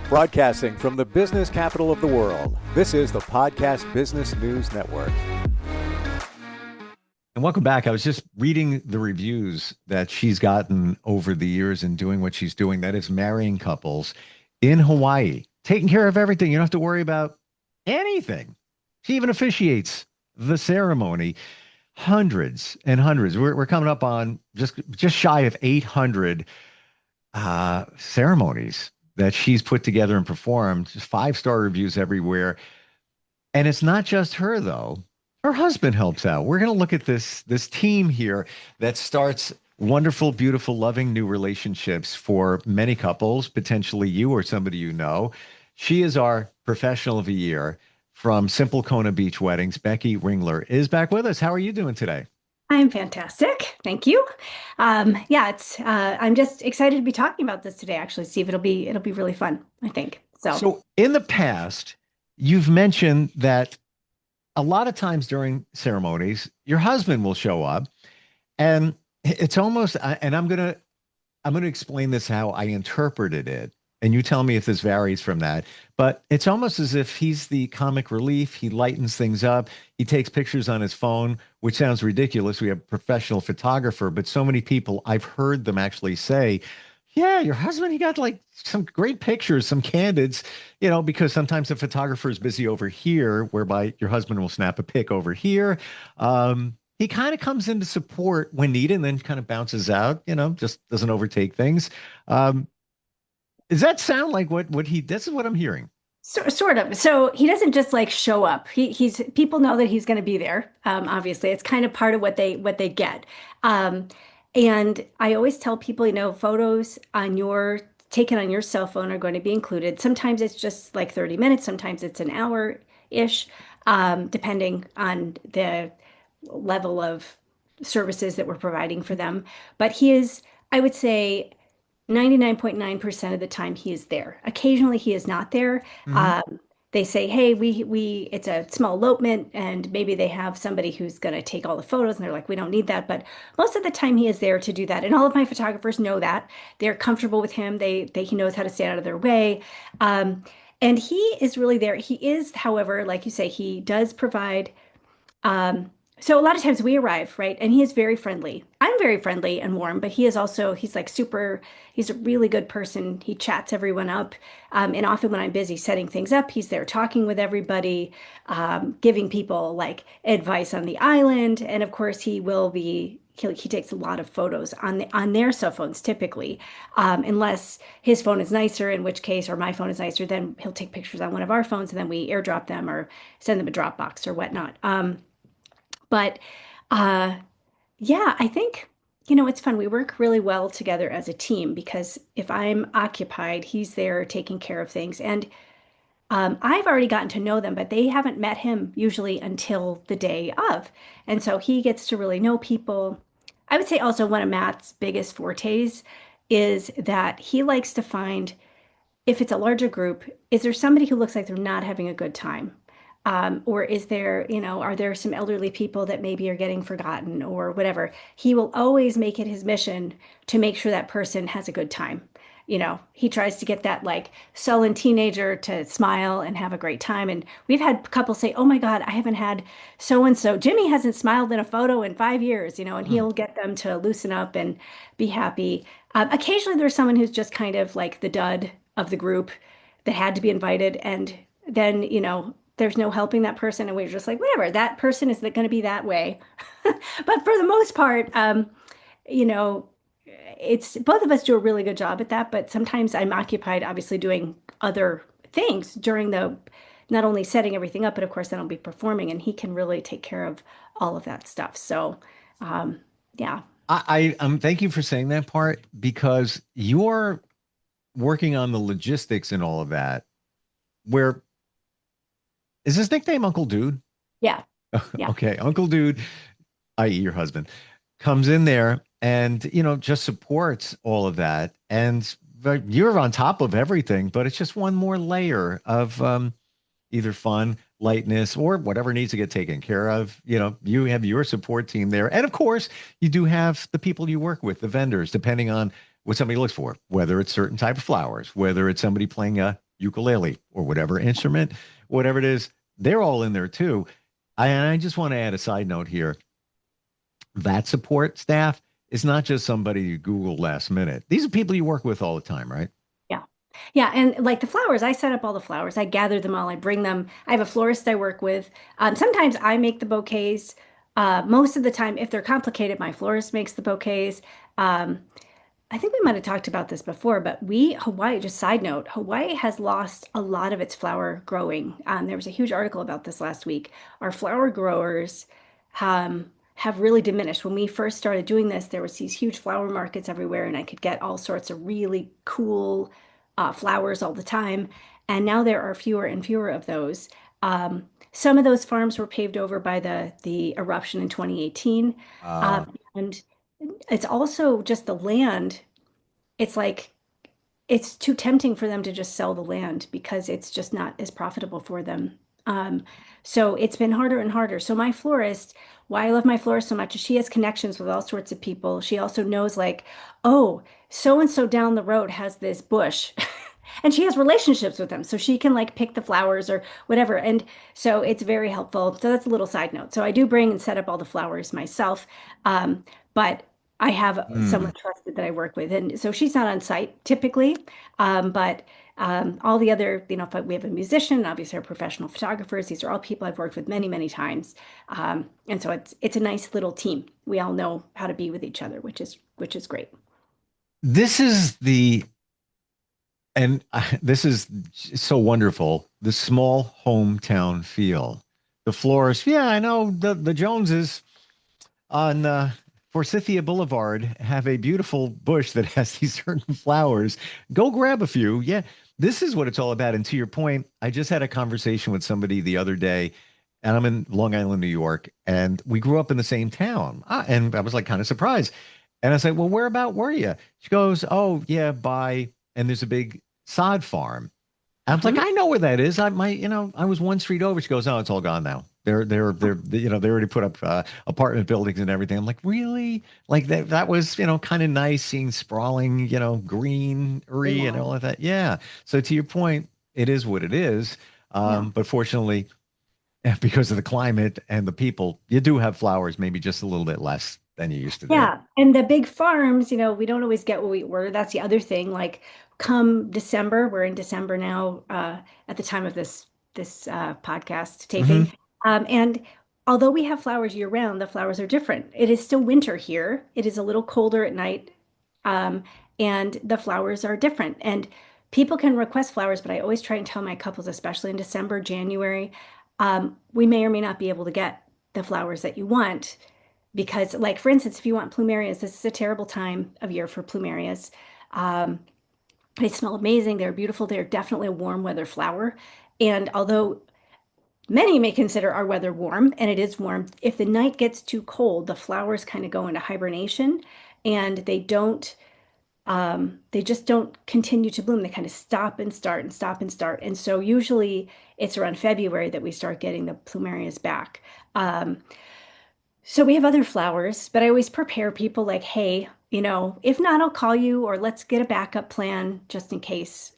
Broadcasting from the business capital of the world, this is the Podcast Business News Network. And welcome back. I was just reading the reviews that she's gotten over the years in doing what she's doing. That is marrying couples in Hawaii, taking care of everything. You don't have to worry about anything. She even officiates the ceremony. Hundreds and hundreds. We're coming up on just shy of 800 ceremonies that she's put together and performed. Just 5-star reviews everywhere. And it's not just her, though. Her husband helps out. We're going to look at this team here that starts wonderful, beautiful, loving new relationships for many couples, potentially you or somebody you know. She is our professional of the year from Simple Kona Beach Weddings. Becky Ringler is back with us. How are you doing today? I'm fantastic. Thank you. I'm just excited to be talking about this today, actually, Steve. It'll be really fun, I think. So in the past, you've mentioned that a lot of times during ceremonies, your husband will show up, and it's almost, and I'm going to explain this how I interpreted it. And you tell me if this varies from that, but it's almost as if he's the comic relief. He lightens things up. He takes pictures on his phone, which sounds ridiculous. We have a professional photographer, but so many people, I've heard them actually say, yeah, your husband, he got like some great pictures, some candids, because sometimes the photographer is busy over here, whereby your husband will snap a pic over here. He kind of comes in to support when needed and then kind of bounces out, just doesn't overtake things. Does that sound like this is what I'm hearing? Sort of. So he doesn't just like show up. He's people know that he's going to be there. Obviously, it's kind of part of what they get. And I always tell people, photos taken on your cell phone are going to be included. Sometimes it's just like 30 minutes. Sometimes it's an hour-ish, depending on the level of services that we're providing for them. But I would say, 99.9% of the time he is there. Occasionally he is not there. Mm-hmm. They say, hey, it's a small elopement, and maybe they have somebody who's going to take all the photos, and they're like, we don't need that. But most of the time he is there to do that. And all of my photographers know that. They're comfortable with him. He knows how to stay out of their way. And he is really there. He is, however, like you say, he does provide, so a lot of times we arrive, right? And he is very friendly. I'm very friendly and warm, but he's a really good person. He chats everyone up. And often when I'm busy setting things up, he's there talking with everybody, giving people like advice on the island. And of course he takes a lot of photos on their cell phones typically, unless his phone is nicer, in which case, or my phone is nicer, then he'll take pictures on one of our phones and then we airdrop them or send them a Dropbox or whatnot. But yeah, I think, it's fun. We work really well together as a team because if I'm occupied, he's there taking care of things. And I've already gotten to know them, but they haven't met him usually until the day of. And so he gets to really know people. I would say also one of Matt's biggest fortes is that he likes to find, if it's a larger group, is there somebody who looks like they're not having a good time? Or are there some elderly people that maybe are getting forgotten or whatever? He will always make it his mission to make sure that person has a good time. He tries to get that like sullen teenager to smile and have a great time. And we've had couples say, oh my God, I haven't had so-and-so. Jimmy hasn't smiled in a photo in 5 years, and he'll get them to loosen up and be happy. Occasionally there's someone who's just kind of like the dud of the group that had to be invited. And then, there's no helping that person, and we're just like, whatever, that person is going to be that way. But for the most part, it's both of us do a really good job at that, but sometimes I'm occupied, obviously, doing other things during not only setting everything up, but of course then I'll be performing, and he can really take care of all of that stuff. So, yeah. I thank you for saying that part, because you're working on the logistics and all of that, where is his nickname Uncle Dude? Yeah. Yeah. Okay. Uncle Dude, i.e. your husband, comes in there and, just supports all of that. And you're on top of everything, but it's just one more layer of either fun, lightness, or whatever needs to get taken care of. You have your support team there. And of course, you do have the people you work with, the vendors, depending on what somebody looks for, whether it's certain type of flowers, whether it's somebody playing a ukulele or whatever instrument, whatever it is, they're all in there too. And I just want to add a side note here. That support staff is not just somebody you Google last minute. These are people you work with all the time, right? Yeah. Yeah. And like the flowers, I set up all the flowers. I gather them all. I bring them. I have a florist I work with. Sometimes I make the bouquets. Most of the time, if they're complicated, my florist makes the bouquets. Um, I think we might have talked about this before, but Hawaii, just side note, Hawaii has lost a lot of its flower growing. There was a huge article about this last week. Our flower growers have really diminished. When we first started doing this, there was these huge flower markets everywhere, and I could get all sorts of really cool flowers all the time. And now there are fewer and fewer of those. Some of those farms were paved over by the eruption in 2018. Uh, And it's also just the land. It's like it's too tempting for them to just sell the land because it's just not as profitable for them. Um, so it's been harder and harder. So my florist, why I love my florist so much is she has connections with all sorts of people. She also knows like, oh, so and so down the road has this bush. And she has relationships with them. So she can like pick the flowers or whatever. And so it's very helpful. So that's a little side note. So I do bring and set up all the flowers myself. But I have hmm. someone trusted that I work with. And so she's not on site typically. But all the other, if we have a musician, obviously our professional photographers, these are all people I've worked with many, many times. And so it's a nice little team. We all know how to be with each other, which is great. This is the and this is so wonderful. The small hometown feel. The florist, yeah, I know the Joneses on Forsythia Boulevard have a beautiful bush that has these certain flowers. Go grab a few. Yeah, this is what it's all about. And to your point, I just had a conversation with somebody the other day, and I'm in Long Island, New York, and we grew up in the same town. And I was like kind of surprised. And I said, "Well, where about were you?" She goes, "Oh, yeah, by," and there's a big sod farm. I was like, Mhm. I know where that is. I was one street over. She goes, oh, it's all gone now. They already put up apartment buildings and everything. I'm like, really? Like that was, kind of nice seeing sprawling, greenery and Yeah. all of that. Yeah. So to your point, it is what it is. Yeah. But fortunately, because of the climate and the people, you do have flowers, maybe just a little bit less than you used to do. Yeah, and the big farms, we don't always get what we order. That's the other thing. Like come December, we're in December now, at the time of this podcast taping. Hmm. And although we have flowers year round, the flowers are different. It is still winter here. It is a little colder at night, um, and the flowers are different. And people can request flowers, but I always try and tell my couples, especially in December, January, we may or may not be able to get the flowers that you want because like for instance if you want plumerias, this is a terrible time of year for plumerias. um, they smell amazing, they're beautiful, they're definitely a warm weather flower. And although many may consider our weather warm, and it is warm, if the night gets too cold the flowers kind of go into hibernation, and they just don't continue to bloom. They kind of stop and start and stop and start. And so usually it's around February that we start getting the plumerias back. So we have other flowers, but I always prepare people like, hey, if not, I'll call you or let's get a backup plan just in case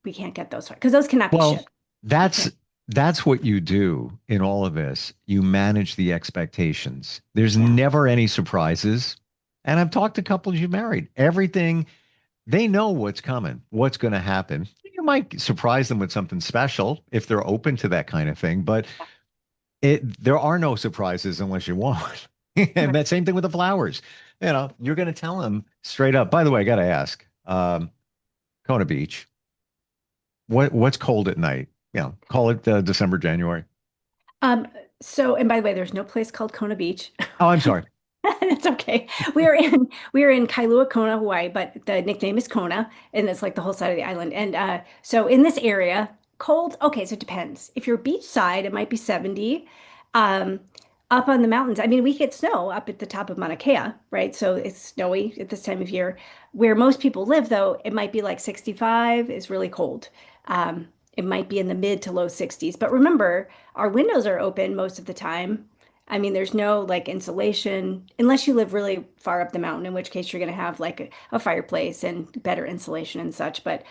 we can't get those because those cannot be Well, shipped. You that's can't. that's what you do in all of this. You manage the expectations. There's Yeah. never any surprises. And I've talked to couples you married. Everything, they know what's coming, what's going to happen. You might surprise them with something special if they're open to that kind of thing, but there are no surprises unless you want. And Right. that same thing with the flowers. You're going to tell them straight up. By the way, I got to ask, Kona Beach. What's cold at night? Call it December, January. Um, and by the way, there's no place called Kona Beach. Oh, I'm sorry. It's okay. We are in Kailua, Kona, Hawaii, but the nickname is Kona, and it's like the whole side of the island. And so in this area, cold. Okay, so it depends. If you're beachside, it might be 70. Um, Up on the mountains, I mean, we get snow up at the top of Mauna Kea, right? So it's snowy at this time of year. Where most people live, though, it might be like 65 is really cold. It might be in the mid to low 60s. But remember, our windows are open most of the time. I mean, there's no like insulation unless you live really far up the mountain, in which case you're going to have like a fireplace and better insulation and such. But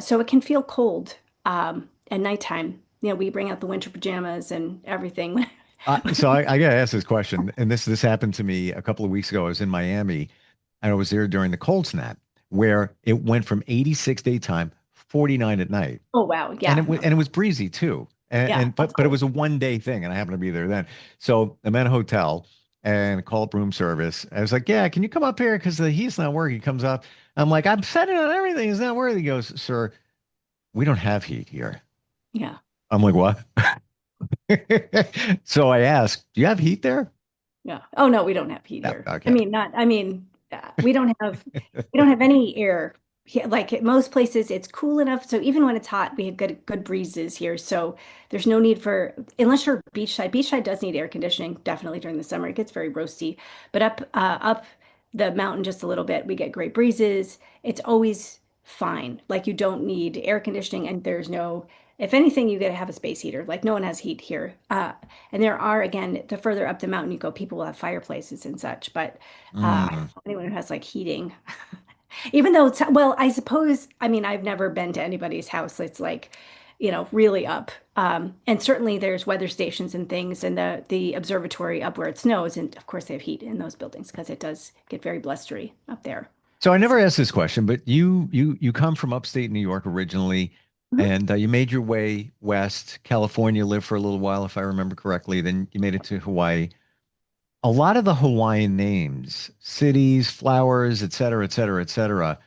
so it can feel cold at nighttime. You know, we bring out the winter pajamas and everything. So I gotta ask this question, and this happened to me a couple of weeks ago. I was in Miami, and I was there during the cold snap, where it went from 86 daytime, 49 at night, Oh wow, and yeah, no, it was breezy too. yeah, that's But it cold. was a 1 day thing, and I happened to be there then. So I'm at a hotel and call up room service. I was like, "Yeah, can you come up here because the heat's not working?" He comes up. I'm like, "I'm setting on everything. It's not working." He goes, "Sir, we don't have heat here." Yeah, I'm like, "What?" So I asked, "Do you have heat there?" yeah. Oh no, we don't have heat No. here. I Okay. mean, not. I mean, we don't have any air. Here. Like at most places, it's cool enough. So even when it's hot, we have good breezes here. So there's no need for unless you're beachside. Beachside does need air conditioning definitely during the summer. It gets very roasty, but up the mountain just a little bit, we get great breezes. It's always fine. Like you don't need air conditioning, and there's no. If anything, you gotta have a space heater. Like no one has heat here. And there are, again, the further up the mountain you go, people will have fireplaces and such, but I don't Mm. know anyone who has like heating. Even though it's, well, I suppose, I mean, I've never been to anybody's house that's like, really up. And certainly there's weather stations and things and the observatory up where it snows. And of course they have heat in those buildings because it does get very blustery up there. So I never So, asked this question, but you come from upstate New York originally, mhm. and you made your way west, California, lived for a little while, if I remember correctly. Then you made it to Hawaii. A lot of the Hawaiian names, cities, flowers, et cetera, et cetera, et cetera,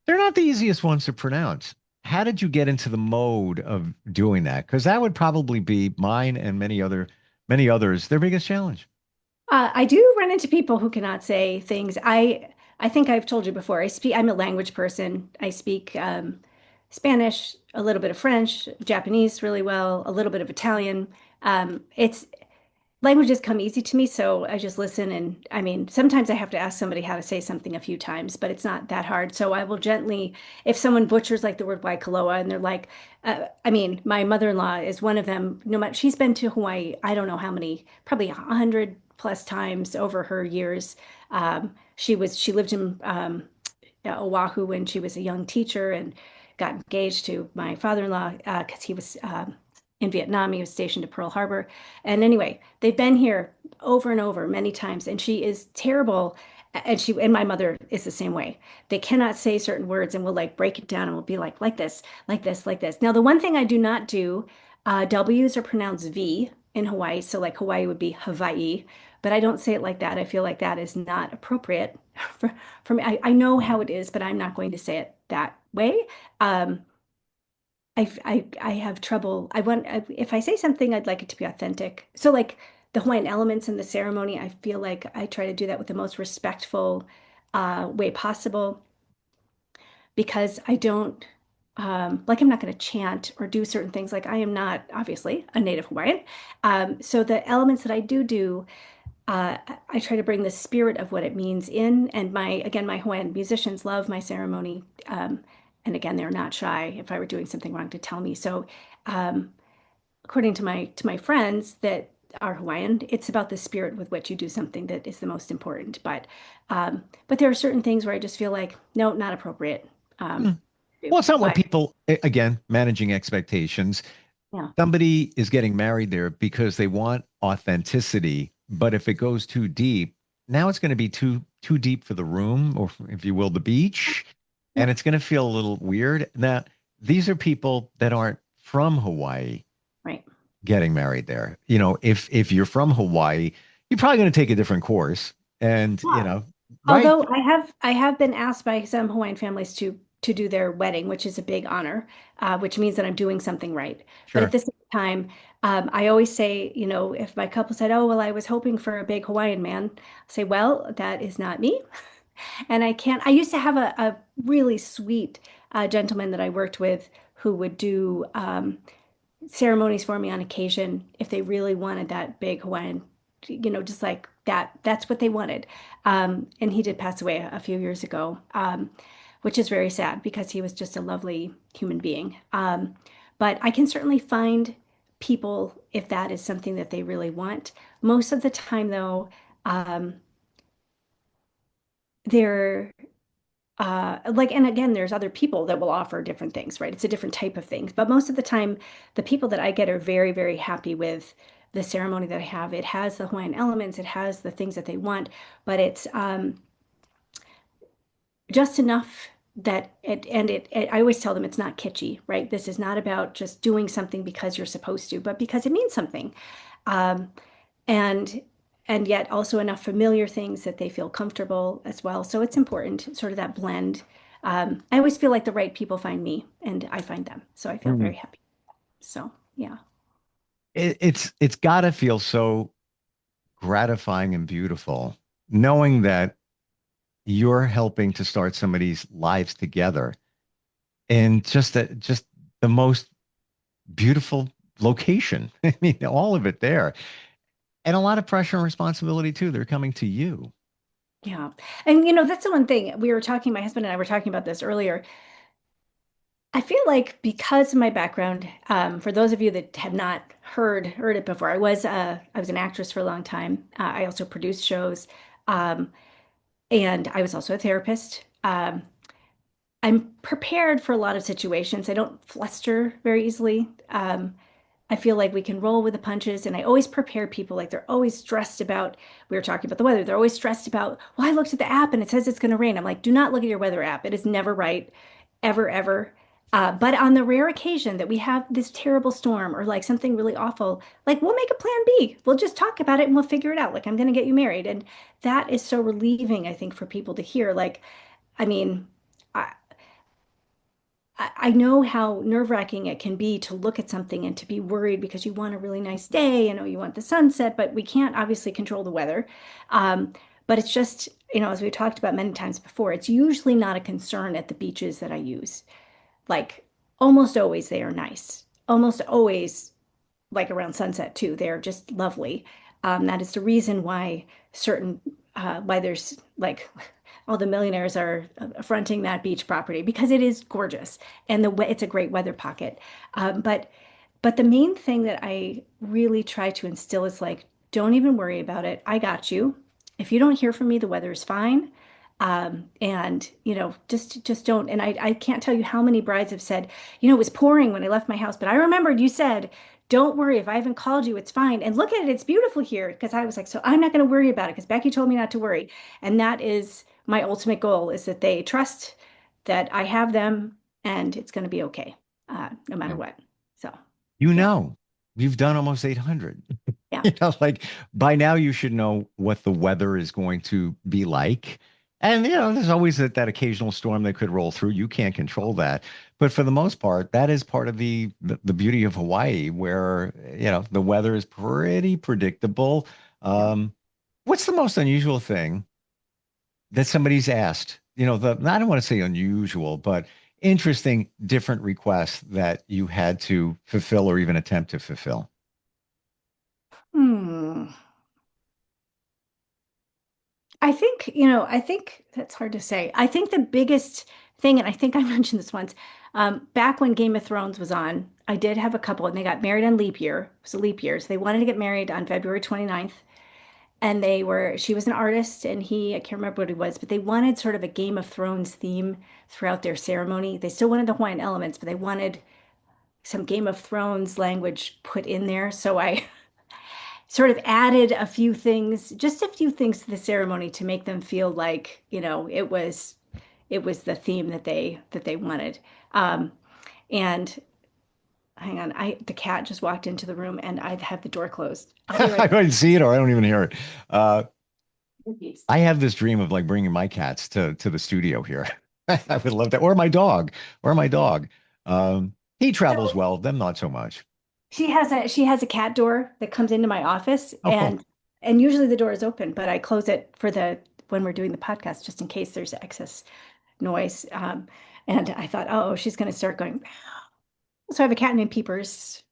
they're not the easiest ones to pronounce. How did you get into the mode of doing that? Because that would probably be mine and many others, their biggest challenge. I do run into people who cannot say things. I think I've told you before. I'm a language person. I speak Spanish, a little bit of French, Japanese really well, a little bit of Italian. It's languages come easy to me, so I just listen. And I mean, sometimes I have to ask somebody how to say something a few times, but it's not that hard. So I will gently, if someone butchers like the word Waikoloa and they're like, I mean, my mother-in-law is one of them. No matter, she's been to Hawaii, I don't know how many, probably 100 plus times over her years. She lived in Oahu when she was a young teacher and got engaged to my father-in-law because he was in Vietnam. He was stationed at Pearl Harbor. And anyway, they've been here over and over many times, and she is terrible. And my mother is the same way. They cannot say certain words, and we'll like break it down, and we'll be like this, like this, like this. Now, the one thing I do not do, W's are pronounced V in Hawaii, so like Hawaii would be Hawaii, but I don't say it like that. I feel like that is not appropriate for me. I know how it is, but I'm not going to say it that way. Um, I have trouble. If I say something, I'd like it to be authentic. So like the Hawaiian elements in the ceremony, I feel like I try to do that with the most respectful way possible because I don't like I'm not going to chant or do certain things. Like I am not obviously a native Hawaiian. So the elements that I do I try to bring the spirit of what it means in. And my Hawaiian musicians love my ceremony. And again, they're not shy if I were doing something wrong to tell me. So, um, according to my friends that are Hawaiian, it's about the spirit with which you do something that is the most important. But there are certain things where I just feel like, no, not appropriate. Hmm. Um, Well, it's not what but people, again, managing expectations. yeah, Somebody is getting married there because they want authenticity, but if it goes too deep, now it's going to be too deep for the room, or if you will, the beach, and yep, it's going to feel a little weird. Now, these are people that aren't from Hawaii right. getting married there. If you're from Hawaii, you're probably going to take a different course, and right? Although I have been asked by some Hawaiian families to do their wedding, which is a big honor, which means that I'm doing something right. But at Sure. the same time, I always say, if my couple said, "Oh, well, I was hoping for a big Hawaiian man," I say, "Well, that is not me." And I can't. I used to have a really sweet gentleman that I worked with who would do ceremonies for me on occasion if they really wanted that big Hawaiian, just like that. That's what they wanted. And he did pass away a few years ago, which is very sad because he was just a lovely human being. But I can certainly find people if that is something that they really want. Most of the time, though, um, they're like, and again, there's other people that will offer different things, right? It's a different type of things. But most of the time, the people that I get are very, very happy with the ceremony that I have. It has the Hawaiian elements, it has the things that they want, but it's just enough that I always tell them it's not kitschy, right? This is not about just doing something because you're supposed to, but because it means something. Um, and and yet also enough familiar things that they feel comfortable as well. So it's important, sort of that blend. I always feel like the right people find me and I find them. So I feel very Mm. happy. So yeah. It's got to feel so gratifying and beautiful knowing that you're helping to start somebody's lives together in just the most beautiful location. I mean, all of it there. And a lot of pressure and responsibility too. They're coming to you. Yeah. And that's the one thing we were talking, my husband and I were talking about this earlier. I feel like because of my background, for those of you that have not heard it before, I was an actress for a long time. I also produced shows, um, and I was also a therapist. I'm prepared for a lot of situations. I don't fluster very easily. I feel like we can roll with the punches, and I always prepare people. Like they're always stressed about. We were talking about the weather. They're always stressed about. Well, I looked at the app and it says it's going to rain. I'm like, do not look at your weather app. It is never right, ever, ever. But on the rare occasion that we have this terrible storm or like something really awful, like we'll make a plan B. We'll just talk about it and we'll figure it out. Like I'm going to get you married, and that is so relieving, I think, for people to hear. Like, I mean. I know how nerve-wracking it can be to look at something and to be worried because you want a really nice day, you want the sunset, but we can't obviously control the weather. Um, but it's just, as we talked about many times before, it's usually not a concern at the beaches that I use. Like almost always they are nice. Almost always like around sunset too. They're just lovely. That is the reason why why there's like all the millionaires are fronting that beach property because it is gorgeous and it's a great weather pocket. But the main thing that I really try to instill is like, don't even worry about it. I got you. If you don't hear from me, the weather is fine. And just don't. And I can't tell you how many brides have said, it was pouring when I left my house, but I remembered you said, don't worry. If I haven't called you, it's fine. And look at it, it's beautiful here. Because I was like, so I'm not going to worry about it because Becky told me not to worry. And that is my ultimate goal is that they trust that I have them and it's going to be okay, no matter Yeah. what. So, You yeah, know, you've done almost 800. yeah, Like by now you should know what the weather is going to be like. And there's always that occasional storm that could roll through. You can't control that. But for the most part, that is part of the beauty of Hawaii, where the weather is pretty predictable. yeah. What's the most unusual thing that somebody's asked? I don't want to say unusual, but interesting, different requests that you had to fulfill or even attempt to fulfill. Hmm. I think that's hard to say. I think the biggest thing, and I think I mentioned this once, back when Game of Thrones was on, I did have a couple, and they got married on leap year. It was a leap year. So they wanted to get married on February 29th. And she was an artist, and I can't remember what he was, but they wanted sort of a Game of Thrones theme throughout their ceremony. They still wanted the Hawaiian elements, but they wanted some Game of Thrones language put in there. So I sort of added a few things, just a few things to the ceremony to make them feel like, it was the theme that they wanted. Um, and hang on, the cat just walked into the room and I have the door closed. I'll be right I don't see it or I don't even hear it. Uh, back. I have this dream of like bringing my cats to the studio here. I would love that. Or my dog, or my dog. He travels So well, them not so much. she has a cat door that comes into my office Oh, and usually the door is open, but I close it for the when we're doing the podcast just in case there's excess noise. And I thought, oh, she's going to start going. So I have a cat named Peepers.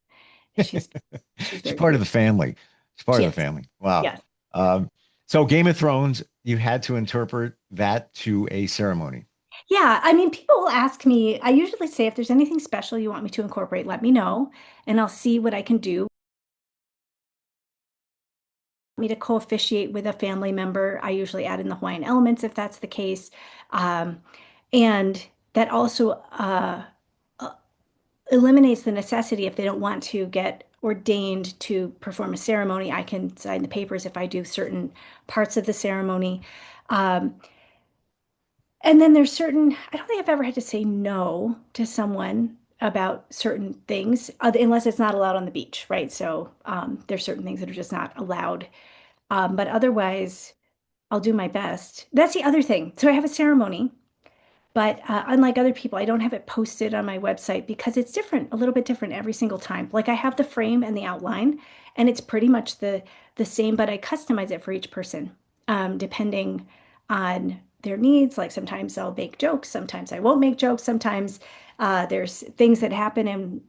She's she's very part of cute. the family. She's part She of the is. family. Wow. Yes. Um, so Game of Thrones, you had to interpret that to a ceremony. Yeah, I mean, people will ask me, I usually say, if there's anything special you want me to incorporate, let me know, and I'll see what I can do. Me to co-officiate with a family member, I usually add in the Hawaiian elements if that's the case. Um, and that also uh, eliminates the necessity if they don't want to get ordained to perform a ceremony. I can sign the papers if I do certain parts of the ceremony. Um, And then there's certain, I don't think I've ever had to say no to someone about certain things, unless it's not allowed on the beach, right? So there's certain things that are just not allowed. But otherwise, I'll do my best. That's the other thing. So I have a ceremony, but unlike other people, I don't have it posted on my website because it's different, a little bit different every single time. Like I have the frame and the outline, and it's pretty much the same, but I customize it for each person, depending on their needs. Like sometimes I'll make jokes, sometimes I won't make jokes, sometimes there's things that happen, and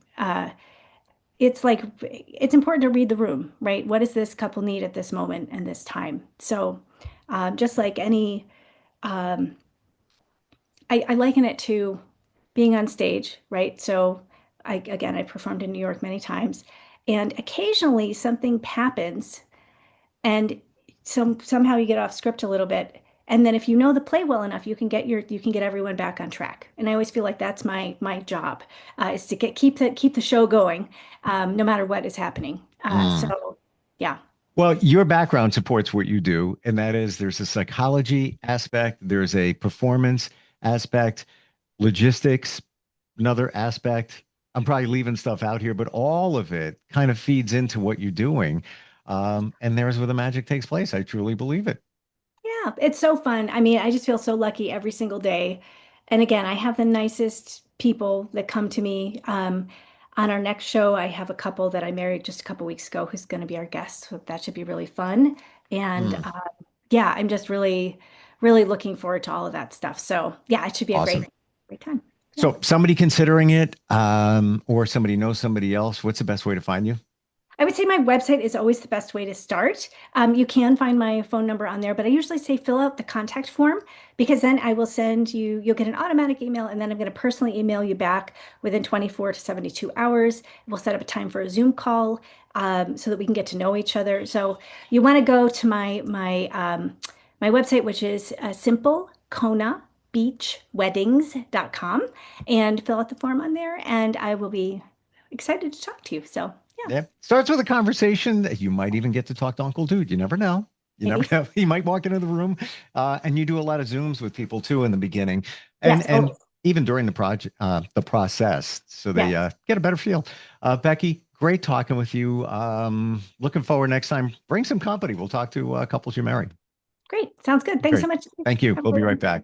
it's like it's important to read the room, right? What does this couple need at this moment and this time? So just like any um, I liken it to being on stage, right? So I performed in New York many times, and occasionally something happens, and somehow you get off script a little bit. And then if you know the play well enough, you can get everyone back on track. And I always feel like that's my job, is to keep the show going, no matter what is happening. Mm. So yeah. Well, your background supports what you do, and that is there's a psychology aspect, there's a performance aspect, logistics, another aspect. I'm probably leaving stuff out here, but all of it kind of feeds into what you're doing. And there's where the magic takes place. I truly believe it. Yeah, it's so fun. I mean, I just feel so lucky every single day. And again, I have the nicest people that come to me. On our next show, I have a couple that I married just a couple weeks ago who's going to be our guest. So that should be really fun. And Mm, yeah, I'm just really, really looking forward to all of that stuff. So yeah, it should be a awesome. great time. Yeah. So somebody considering it, or somebody knows somebody else, what's the best way to find you? I would say my website is always the best way to start. You can find my phone number on there, but I usually say fill out the contact form because then I will send you, you'll get an automatic email, and then I'm going to personally email you back within 24 to 72 hours. We'll set up a time for a Zoom call, so that we can get to know each other. So you want to go to my website, which is simple Kona beachweddings.com, and fill out the form on there, and I will be excited to talk to you. So yeah. Yeah. Starts with a conversation. You might even get to talk to Uncle Dude. You never know. You never Maybe. know. He might walk into the room. And you do a lot of Zooms with people too in the beginning. Yes, And always. even during the project, the process, so they Yes. get a better feel. Becky, great talking with you. Looking forward next time. Bring some company. We'll talk to couples you're married. Great. Sounds good. Thanks so Great. much. Thank you. Have a We'll be good right one. back.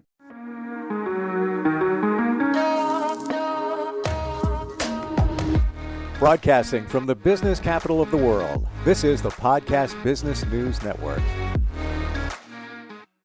Broadcasting from the business capital of the world, this is the Podcast Business News Network.